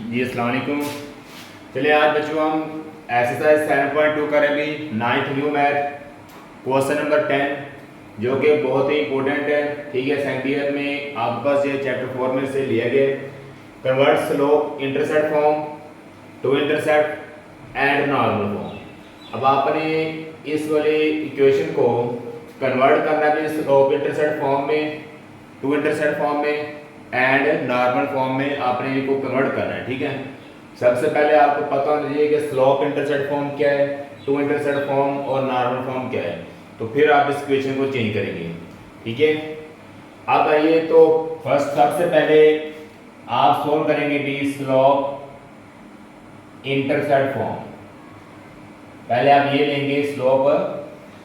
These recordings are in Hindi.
जी अस्सलाम वालेकुम। चलिए आज बच्चों हम एक्सरसाइज 7.2 करें भी 9th new math question number 10 जो कि बहुत ही इंपॉर्टेंट है। ठीक है, सेकंड ईयर में आपके पास ये चैप्टर 4 में से लिया गया। Convert slope intercept form to intercept and normal form. अब आपने इस वाले इक्वेशन को कन्वर्ट करना है स्लोप इंटरसेप्ट फॉर्म में, टू इंटरसेप्ट फॉर्म में एंड नॉर्मल फॉर्म में आपने इनको कन्वर्ट करना है। ठीक है, सबसे पहले आपको पता होना चाहिए कि स्लोप इंटरसेप्ट फॉर्म क्या है, टू इंटरसेप्ट फॉर्म और नॉर्मल फॉर्म क्या है, तो फिर आप इस इक्वेशन को चेंज करेंगे। ठीक है, अब आइए तो फर्स्ट सबसे पहले आप सोल्व करेंगे भी स्लोप इंटरसेप्ट फॉर्म। पहले आप ये लेंगे स्लोप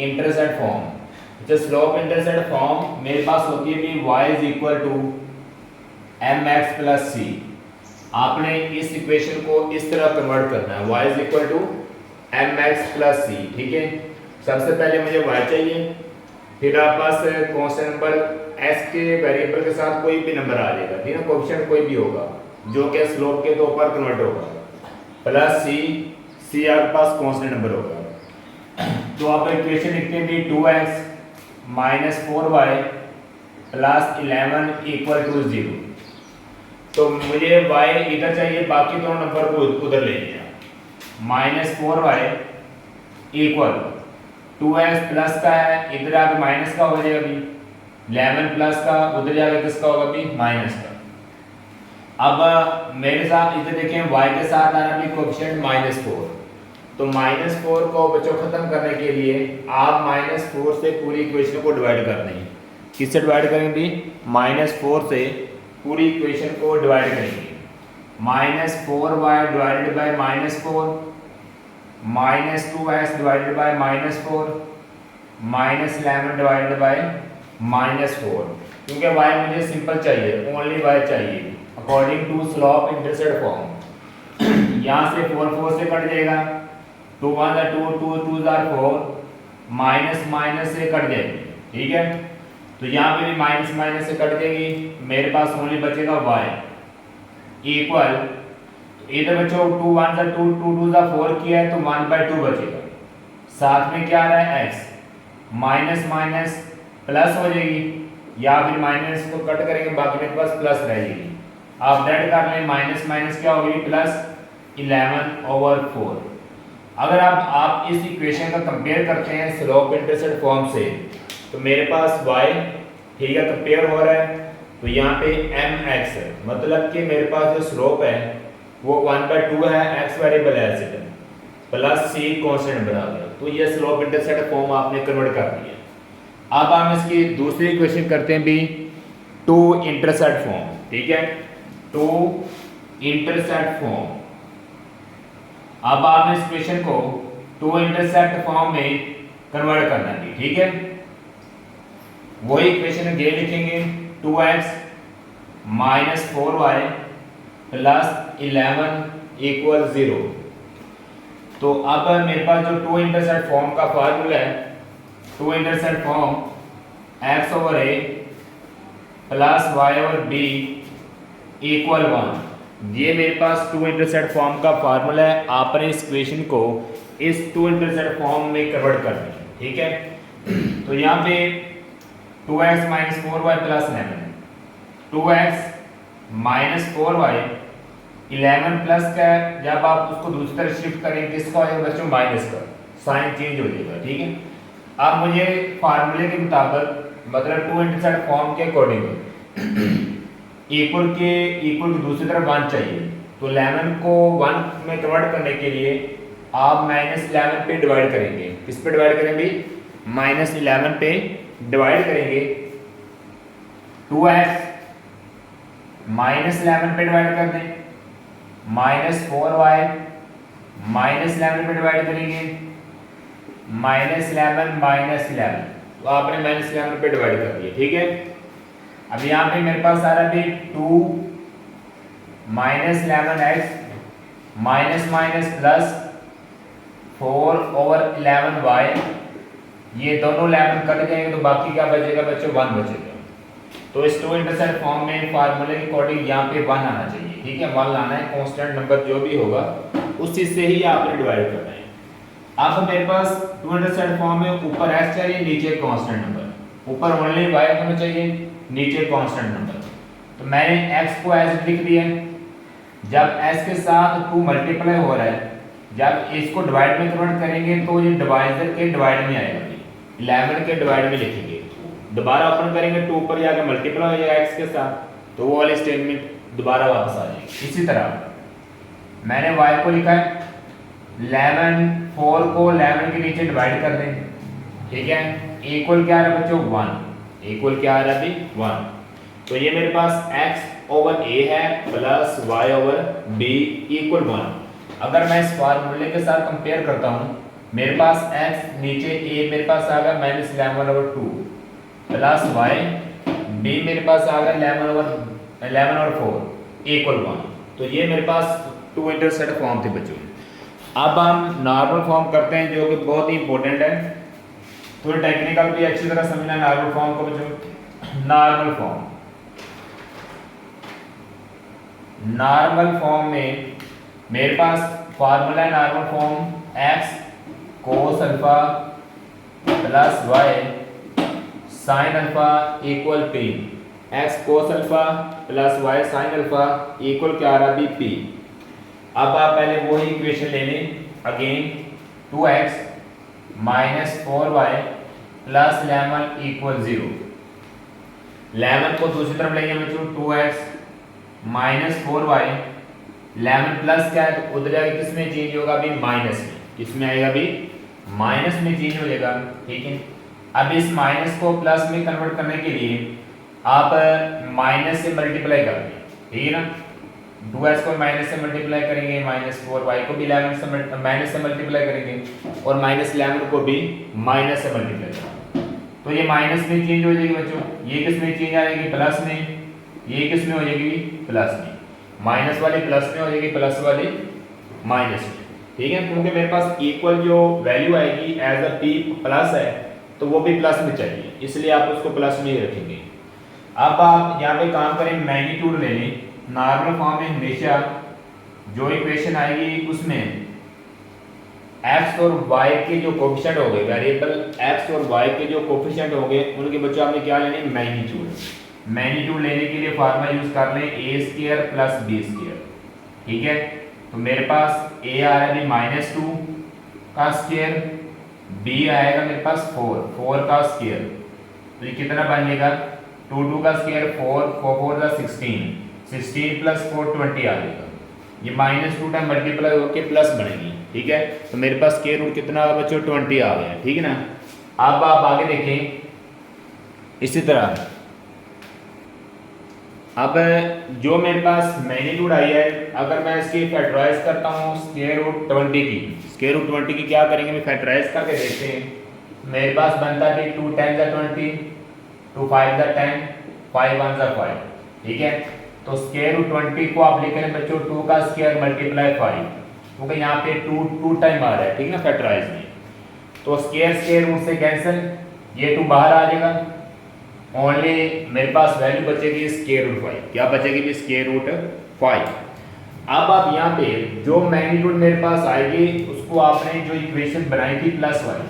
इंटरसेप्ट फॉर्म। जो स्लोप इंटरसेप्ट फॉर्म मेरे पास होती है भी y is equal to m x plus c. आपने इस इक्वेशन को इस तरह कन्वर्ट करना है, y is equal to m x plus c. ठीक है, सबसे पहले मुझे y चाहिए, फिर आप पास कौन-सा नंबर s के वेरिएबल के साथ कोई भी नंबर आ जाएगा, ठीक है, कोएफिशिएंट कोई भी होगा जो कि स्लोप के तौर पर कन्वर्ट होगा, प्लस सी आपके पास कांस्टेंट नंबर होगा। तो आप इक्वेशन लिखते हैं भी 2x minus 4y plus 11 equal to 0। तो मुझे y इधर चाहिए, बाकी दोनों नंबर को उधर ले लिया। Minus 4y equal 2x plus का है, इधर आके माइनस का हो जाएगा भी, 11 प्लस का उधर जाके किसका होगा भी, माइनस का। अब मेरे साथ इधर देखें y के साथ आना भी कोएफिशिएंट -4, तो -4 को बच्चों खत्म करने के लिए आप -4 से पूरी इक्वेशन को डिवाइड कर देंगे। किससे डिवाइड करेंगे? -4 से पूरी इक्वेशन को डिवाइड करेंगे। -4y divided by -4, -2x divided by -4, -11 divided by -4। क्योंकि y मुझे सिंपल चाहिए, ओनली y चाहिए according to slope intercept form. यहाँ से 4 से कट जाएगा, 2 1 2 2 2 4, माइनस माइनस से कट जाएगी। ठीक है, तो यहाँ पे भी माइनस माइनस से कट जाएगी, मेरे पास ओनली बचेगा y इक्वल, इधर बच्चों 2 1 2 2 2 4 किया है तो 1/2 बचेगा, साथ में क्या आ रहा है x, माइनस माइनस प्लस हो जाएगी, या फिर माइनस को कट करेंगे बाकी मेरे पास प्लस रह जाएगी। आप डेट कर लें, माइनस माइनस क्या होगी, प्लस 11/4। अगर आप इस इक्वेशन का कंपेयर करते हैं स्लोप इंटरसेप्ट फॉर्म से, तो मेरे पास y ठीक है कंपेयर हो रहा है, तो यहाँ पे mx है, मतलब कि मेरे पास जो स्लोप है वो 1/2 है, x वेरिएबल है ऐसे प्लस c कांस्टेंट बना गया। तो ये स्लोप इंटरसेप्ट फॉर्म आपने कन्वर्ट कर दिया। अब हम इसकी दूसरी इक्वेशन करते हैं भी टू इंटरसेप्ट फॉर्म। ठीक है, टू इंटरसेप्ट फॉर्म। अब आपने इस इक्वेशन को टू इंटरसेप्ट फॉर्म में कन्वर्ट करना है। ठीक है, वही इक्वेशन ये लिखेंगे, 2x minus 4y plus 11 equal 0। तो अब मेरे पास जो टू इंटरसेप्ट फॉर्म का फार्मूला है, to intercept form x over a plus y over b equal 1, ये मेरे पास टू इंटरसेप्ट फॉर्म का फार्मूला है। आपने इस इक्वेशन को इस टू इंटरसेप्ट फॉर्म में कन्वर्ट करना है। ठीक है, तो यहाँ पे 2x minus 4y plus 11, 2x minus 4y 11 plus का, जब आप उसको दूसरी तरफ शिफ्ट करेंगे किसका हो जाएगा बच्चों, माइनस का, साइन चेंज हो जाएगा। ठीक है, अब मुझे फार्मूले के मुताबिक मतलब टू इंटरसेप्ट फॉर्म के अकॉर्डिंग इक्वल के दूसरी तरफ 1 चाहिए, तो 11 को 1 में कन्वर्ट करने के लिए आप -11 पे डिवाइड करेंगे। किस पे डिवाइड करेंगे? -11 पे डिवाइड करेंगे। 2x -11 पे डिवाइड कर दें, -4y -11 पे डिवाइड करेंगे, -11 तो आपने -11 पे डिवाइड कर दिया। ठीक है, अब यहाँ पे मेरे पास आ रहा है 2 -11x minus minus plus 4/11y, ये दोनों 11 कट जाएंगे तो बाकी क्या बचेगा बच्चों, 1 बचेगा। तो इस टू इंटरसेप्ट फॉर्म में फार्मूले के अकॉर्डिंग यहाँ पे 1 आना चाहिए, ठीक है, 1 लाना है, कांस्टेंट नंबर जो भी होगा उस चीज से ही आपने डिवाइड करना है। अब मेरे पास टू इंटरसेप्ट फॉर्म में ऊपर x चाहिए, नीचे कांस्टेंट नंबर, ऊपर ओनली y होना चाहिए, नीचे कांस्टेंट नंबर। तो मैंने x को ऐसे लिख दिया, जब s के साथ 2 मल्टीप्लाई हो रहा है, जब इसको डिवाइड में कन्वर्ट करेंगे तो ये डिवाइजर के डिवाइड में आएगा, 11 के डिवाइड में लिखेंगे, दोबारा ओपन करेंगे 2 ऊपर जाकर मल्टीप्लाई हो जाएगा x के साथ, तो वो वाली स्टेटमेंट दोबारा वापस आ जाएगी। इसी तरह मैंने y को लिखा है 11, 4 को 11 के नीचे डिवाइड कर दें, ठीक है, इक्वल क्या आ रहा है बच्चों 1, इक्वल क्या आ रहा है अभी 1। तो ये मेरे पास x ओवर a है plus y over b equal 1। अगर मैं इस फार्मूले के साथ कंपेयर करता हूँ, मेरे पास x नीचे a मेरे पास आ गया minus 11 over 2 plus y b मेरे पास आ गया 11 ओवर 4 इक्वल 1। तो ये मेरे पास टू इंटरसेप्ट फॉर्म थे बच्चों। अब हम नॉर्मल फॉर्म करते हैं जो कि बहुत ही इंपॉर्टेंट है, थोड़ी टेक्निकल भी अच्छी तरह समझना नॉर्मल फॉर्म को बच्चों। नॉर्मल फॉर्म में मेरे पास फार्मूला है normal form x cos alpha plus y sine alpha equal p, x cos alpha plus y sine alpha equal क्या आ रहा है p। अब आप पहले वही इक्वेशन ले लें, again 2x minus 4y plus 11 equal 0। 11 को दूसरी तरफ लेंगे बच्चों, 2x माइनस 4y, 11 प्लस क्या है तो उधर जाके किस में चेंज होगा अभी माइनस में, किसमें आएगा अभी माइनस में चेंज हो जाएगा, ठीक है। अब इस माइनस को प्लस में कन्वर्ट करने के लिए आप माइनस से मल्टीप्लाई कर दें, ठीक है ना, 2x को माइनस से मल्टीप्लाई करेंगे, माइनस 4y को भी 11 से माइनस से मल्टीप्लाई करेंगे और माइनस 11 को भी माइनस से मल्टीप्लाई करेंगे। तो ये माइनस में चेंज हो जाएगी बच्चों, ये किस में चेंज आ जाएगी प्लस में, ये किस में हो जाएगी प्लस में, माइनस वाली प्लस में हो जाएगी, प्लस वाली माइनस में, ठीक है, क्योंकि मेरे पास इक्वल जो वैल्यू आएगी एज अ p प्लस है तो वो भी प्लस में चाहिए, इसलिए आप उसको प्लस में ही रखेंगे। अब आप यहाँ पे काम करें, मैग्नीट्यूड ले लें। नॉर्मल फॉर्म में हमेशा जो इक्वेशन आएगी उसमें x और y के जो कोफिशिएंट हो गए, वेरिएबल x और y के जो कोफिशिएंट हो गए उनके बच्चों आपने क्या लेने मैग्नीट्यूड। मैग्नीट्यूड लेने के लिए फार्मूला यूज कर लें a² प्लस b², ठीक है। तो मेरे पास a आ रहा है -2 का स्क्वायर, b आएगा मेरे पास 4 का स्क्वायर, तो ये कितना बन जाएगा 2 का स्क्वायर 4 4 का 16 प्लस 4 20 आ जाएगा, ये -2 टाइम मल्टीप्लाई होकर प्लस बनेगी, ठीक है। तो मेरे पास स्क्वायर रूट कितना आ गया बच्चों 20 आ गया, ठीक है ना। अब आप आगे देखें इसी तरह, अब जो मेरे पास मैग्नीट्यूड आई है, अगर मैं इसकी फैक्टराइज करता हूँ स्क्वायर रूट 20 की क्या करेंगे, मैं फैक्टराइज करके देखते हैं। मेरे पास बनता है 2 10 20, 2 5 10, 5 1 5, ठीक है। तो स्क्वायर रूट 20 को आप लिख रहे हैं बच्चों 2 का स्क्वायर मल्टीप्लाई 5, क्योंकि यहाँ पे 2 टाइम आ रहा है, ठीक है ना, फैक्टराइज में। तो स्क्वायर रूट से कैंसिल, ये 2 बाहर आ जाएगा, ओनली मेरे पास वैल्यू बचेगी स्क्वायर रूट 5, क्या बचेगी भी स्क्वायर रूट 5। अब आप यहाँ पे जो मैग्नीट्यूड मेरे पास आएगी उसको आपने जो इक्वेशन बनाई थी प्लस वाली,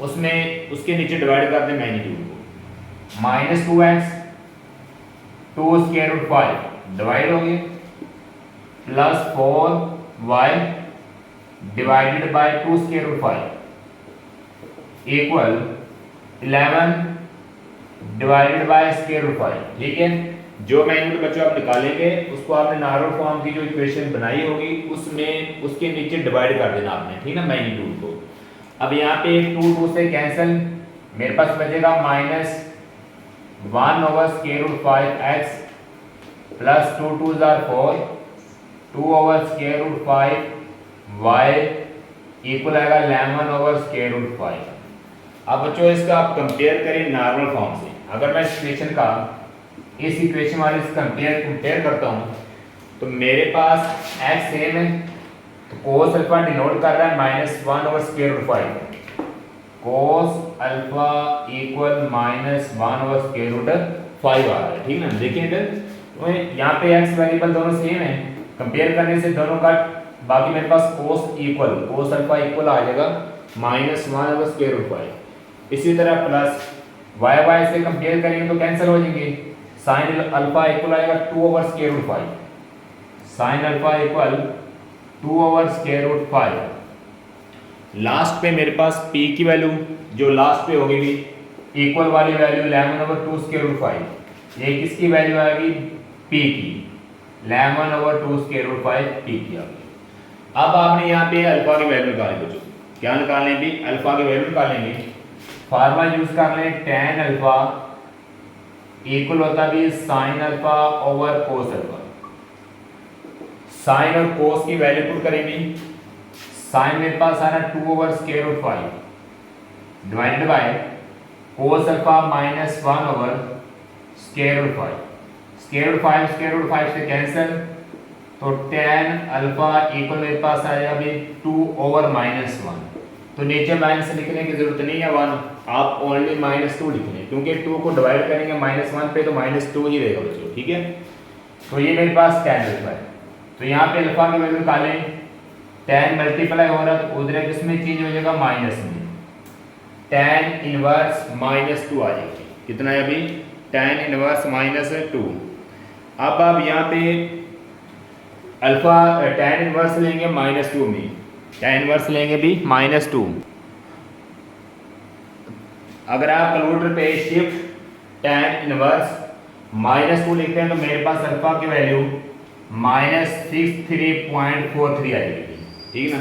उसमें उसके नीचे डिवाइड कर दें मैग्नीट्यूड को, -2x 2 स्क्वायर रूट 5 डिवाइड हो गए plus 4y divided by 2 square root 5 equal 11 divided by square root 5, ठीक है। जो मैग्नीट्यूड बच्चों आप निकालेंगे उसको आपने नॉर्मल फॉर्म की जो इक्वेशन बनाई होगी उसमें उसके नीचे डिवाइड कर देना आपने, ठीक है, मैग्नीट्यूड को। अब यहाँ पे 2 से कैंसिल, मेरे पास बचेगा -1 over square root 5x plus 2 2 4, 2 over square root 5y equal आएगा 11 ओवर स्क्वायर रूट 5। अब बच्चों इसका आप कंपेयर करें नॉर्मल फॉर्म से, अगर मैं इस इक्वेशन का इस इक्वेशन वाले से कंपेयर करता हूँ तो मेरे पास x सेम है, तो cos अल्फा डिनोट कर रहा है -1 over square root 5, cos alpha equal -1 over square root 5 आ रहा है, ठीक ना। देखिए इधर तो यहाँ पे x वेरिएबल दोनों सेम है, कंपेयर करने से दोनों का बाकी मेरे पास cos अल्फा इक्वल आ जाएगा -1/√5। इसी तरह प्लस y से कंपेयर करेंगे तो कैंसिल हो जाएंगे, sin अल्फा इक्वल आएगा 2/√5, sin अल्फा इक्वल 2/√5। लास्ट पे मेरे पास p की वैल्यू जो लास्ट पे होगी इक्वल वाली वैल्यू 11/2√5, ये किसकी वैल्यू आएगी, p की, 11/2√5 p की आ गई। अब आपने यहाँ पे अल्फा की वैल्यू निकालेंगे, बच्चों क्या निकालने भी, अल्फा की वैल्यू निकालेंगे। फार्मूला यूज कर लें, tan अल्फा इक्वल होता भी sin alpha over cos alpha. sin और cos की वैल्यू पुट करेंगे, sin मेरे पास आ रहा है 2/√5 डिवाइडेड बाय cos अल्फा -1/√5। √5 से कैंसिल, तो tan अल्फा इक्वल मेरे पास आएगा अभी 2/-1। तो नीचे माइनस लिखने की जरूरत नहीं है 1, आप ओनली -2 लिख लें, क्योंकि 2 को डिवाइड करेंगे -1 पे तो -2 ही रहेगा बच्चों, ठीक है। तो ये मेरे पास tan अल्फा है, तो यहाँ पे अल्फा की वैल्यू निकालें, tan मल्टीप्लाई हो रहा है तो उधर किसमें चेंज हो जाएगा, माइनस में, tan इनवर्स -2 आ जाएगी। कितना है अभी, tan इनवर्स -2। अब आप यहाँ पे अल्फा tan इनवर्स लेंगे -2 में, tan इनवर्स लेंगे भी -2। अगर आप कैलकुलेटर पे शिफ्ट tan इनवर्स -2 लिखते हैं तो मेरे पास अल्फा की वैल्यू -63.43 आएगी, ठीक ना।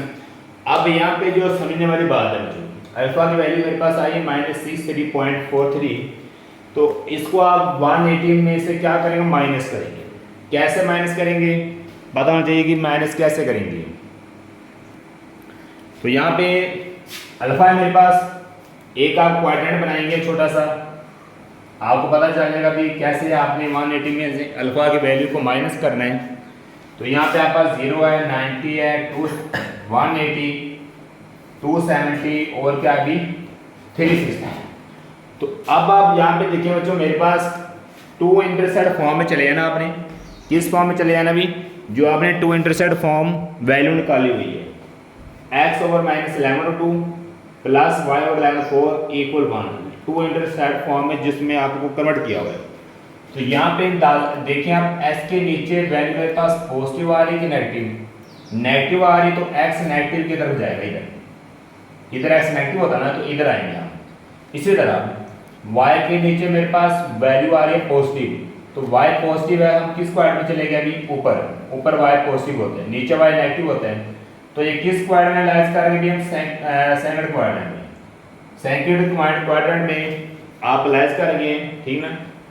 अब यहाँ पे जो समझने वाली बात है बच्चों, अल्फा की वैल्यू मेरे पास आई है -63.43, तो इसको आप 180 में से क्या करेंगे, माइनस करेंगे। कैसे माइनस करेंगे, बताना चाहिए कि माइनस कैसे करेंगे। तो यहाँ पे अल्फा है मेरे पास, एक आप क्वाड्रेंट बनाएंगे छोटा सा, आपको पता चल जाएगा भी कैसे आपने 180 में से अल्फा की वैल्यू को माइनस करना है। तो यहाँ पे आपके पास 0 है, 90 है, 180, 270 और क्या अभी 360। तो अब आप यहाँ पे देखिए बच्चों, मेरे पास 2 इंटरसेप्ट फॉर्म में चले जाना आपने। किस फॉर्म में चले जाना भी, जो आपने 2 इंटरसेप्ट फॉर्म वैल्यू निकाली हुई है, x/-11/2 plus y/-4 equal 1, 2 intercept form में जिसमें आपको कन्वर्ट किया हुआ है। तो यहाँ पे देखिए आप, s के नीचे वैल्यू मेरे पास पॉजिटिव आ रही कि नेगेटिव आ रही, तो x नेगेटिव की तरफ जाएगा, इधर x नेगेटिव होता ना तो इधर आएंगे हम। इसी तरह y के नीचे मेरे पास वैल्यू आ रही है पॉजिटिव, तो y पॉजिटिव है, हम किस क्वाड्रेंट में चले गए अभी, ऊपर y पॉजिटिव होते हैं, नीचे y नेगेटिव होते हैं। तो ये किस क्वाड्रेंट में लाइज करेंगे हम, सेकंड क्वाड्रेंट में। सेकंड क्वाड्रेंट में आप लाइज करेंगे, ठीक ना,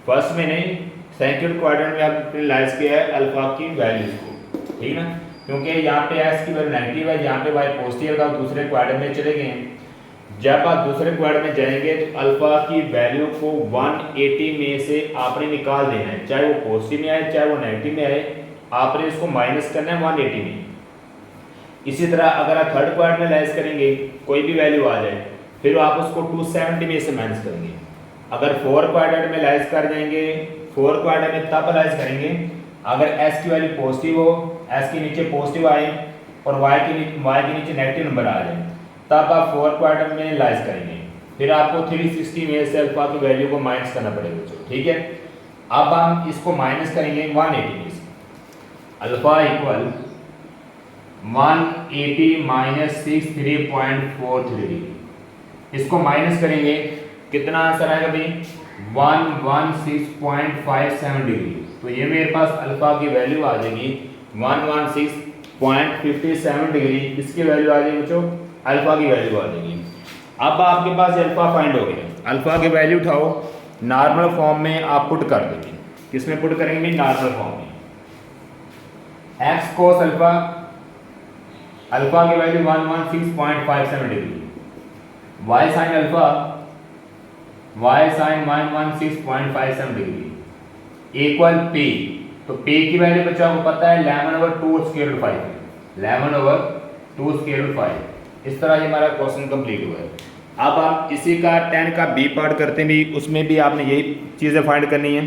फर्स्ट में नहीं, सेकंड क्वाड्रेंट में आपने लाइज किया है अल्फा की वैल्यूज को, ठीक ना, क्योंकि यहाँ पे x की वैल्यू नेगेटिव है, यहाँ पे y पॉजिटिव है, तो आप दूसरे क्वाड्रेंट में चले गए हैं। जब आप दूसरे क्वाड्रेंट में जाएंगे तो अल्फा की वैल्यू को 180 में से आपने निकाल देना है, चाहे वो पॉजिटिव में आए चाहे वो नेगेटिव में आए, आपने इसको माइनस करना है 180 में। इसी तरह अगर आप थर्ड क्वाड्रेंट में लाइज करेंगे, कोई भी वैल्यू आ जाए, फिर आप उसको 270 में से माइनस करेंगे। अगर 4 क्वाड्रेंट में लाइज कर जाएंगे, 4 क्वाड्रेंट में तब लाइज करेंगे अगर s की वैल्यू पॉजिटिव हो, s के नीचे पॉजिटिव आए और y के नीचे नेगेटिव नंबर आ जाए, तब आप 4 क्वाड्रेंट में लाइज करेंगे। फिर आपको 360 में से अल्फा की वैल्यू को माइनस करना पड़ेगा, ठीक है। अब हम इसको माइनस करेंगे 180 में से, अल्फा इक्वल 180 माइनस 63.43, इसको माइनस करेंगे, कितना आंसर आएगा भाई, 116.57 डिग्री। तो ये मेरे पास अल्फा की वैल्यू आ जाएगी 116.57 डिग्री, इसकी वैल्यू आ जाएगी बच्चों, अल्फा की वैल्यू आ जाएगी। अब आपके पास अल्फा फाइंड हो गया, अल्फा की वैल्यू उठाओ, नॉर्मल फॉर्म में आप पुट कर देंगे। किसमें पुट करेंगे, नॉर्मल फॉर्म में। x cos अल्फा, अल्फा की value 116.57 degree, y sin alpha, y sin 116.57 degree equal p। तो p की वैल्यू बच्चों आपको पता है 11/2√5, 11/2√5। इस तरह ये हमारा क्वेश्चन कंप्लीट हुआ है। अब आप इसी का 10 का बी पार्ट करते हैं भी, उसमें भी आपने यही चीज़ें फाइंड करनी है।